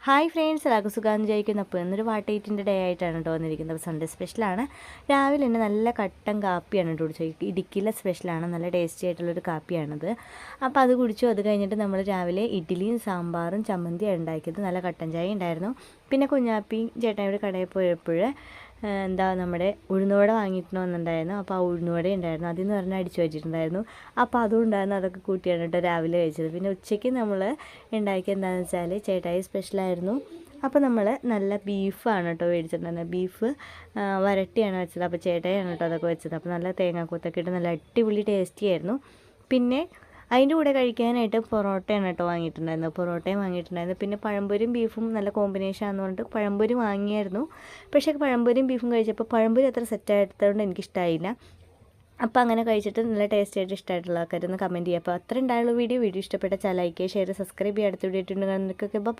Hi friends, എല്ലാവർക്കും സുഖം വിചാരിക്കുന്നു. അപ്പോൾ ഇന്നൊരു വാട്ടേറ്റിൻ്റെ ഡേ ആയിട്ടാണ് കേട്ടോ വന്നിരിക്കുന്നത്. സൺഡേ സ്പെഷ്യലാണ്. രാവിലെ തന്നെ നല്ല കട്ടൻ കാപ്പിയാണ് കേട്ടോ കുടിച്ചത്. ഇടുക്കിയിലെ സ്പെഷ്യലാണ്, നല്ല ടേസ്റ്റി ആയിട്ടുള്ളൊരു കാപ്പിയാണത്. അപ്പോൾ അത് കുടിച്ചു. അത് കഴിഞ്ഞിട്ട് നമ്മൾ രാവിലെ ഇഡ്ഡലിയും സാമ്പാറും ചമ്മന്തിയാണ് ഉണ്ടാക്കിയത്. നല്ല കട്ടൻ ചായ ഉണ്ടായിരുന്നു. പിന്നെ കുഞ്ഞാപ്പിയും ചേട്ടായിയുടെ കടയിൽ പോയപ്പോൾ നമ്മുടെ ഉഴുന്നുവട വാങ്ങിയിട്ട് വന്നിട്ടുണ്ടായിരുന്നു. അപ്പോൾ ആ ഉഴുന്നുവട ഉണ്ടായിരുന്നു, അതിൽ നിന്ന് പറഞ്ഞാൽ അടിച്ചു വെച്ചിട്ടുണ്ടായിരുന്നു. അപ്പോൾ അതും ഉണ്ടായിരുന്നു. അതൊക്കെ കൂട്ടിയാണ് കേട്ടോ രാവിലെ കഴിച്ചത്. പിന്നെ ഉച്ചയ്ക്ക് നമ്മൾ ഉണ്ടാക്കിയത് എന്താണെന്ന് വെച്ചാൽ ചേട്ടായി സ്പെഷ്യലായിരുന്നു. അപ്പോൾ നമ്മൾ നല്ല ബീഫാണ് കേട്ടോ മേടിച്ചിട്ടുണ്ടായിരുന്നത്. ബീഫ് വരട്ടിയാണ് വെച്ചത്. അപ്പോൾ ചേട്ടായാണ് കേട്ടോ അതൊക്കെ വെച്ചത്. അപ്പോൾ നല്ല തേങ്ങാക്കൂത്തൊക്കെ ഇട്ട് നല്ല അടിപൊളി ടേസ്റ്റി ആയിരുന്നു. പിന്നെ അതിൻ്റെ കൂടെ കഴിക്കാനായിട്ട് പൊറോട്ടയാണ് കേട്ടോ വാങ്ങിയിട്ടുണ്ടായിരുന്നത്. പൊറോട്ടയും വാങ്ങിയിട്ടുണ്ടായിരുന്നു. പിന്നെ പഴംപൊരിയും ബീഫും നല്ല കോമ്പിനേഷൻ ആണെന്ന് പറഞ്ഞിട്ട് പഴംപൊരി വാങ്ങിയായിരുന്നു. പക്ഷേ പഴംപൊരിയും ബീഫും കഴിച്ചപ്പോൾ പഴംപൊരി അത്ര സെറ്റായതുകൊണ്ട് എനിക്കിഷ്ടമായില്ല. അപ്പോൾ അങ്ങനെ കഴിച്ചിട്ട് നല്ല ടേസ്റ്റ് ആയിട്ട് ഇഷ്ടമായിട്ടുള്ള ആൾക്കാരൊന്ന് കമൻറ്റ് ചെയ്യുക. അപ്പോൾ അത്ര ഉണ്ടായുള്ള വീഡിയോ ഇഷ്ടപ്പെട്ട ലൈക്ക്, ഷെയർ, സബ്സ്ക്രൈബ് ചെയ്യുക. അടുത്ത വീഡിയോ ഇട്ടുണ്ടെങ്കിൽ ബൈ.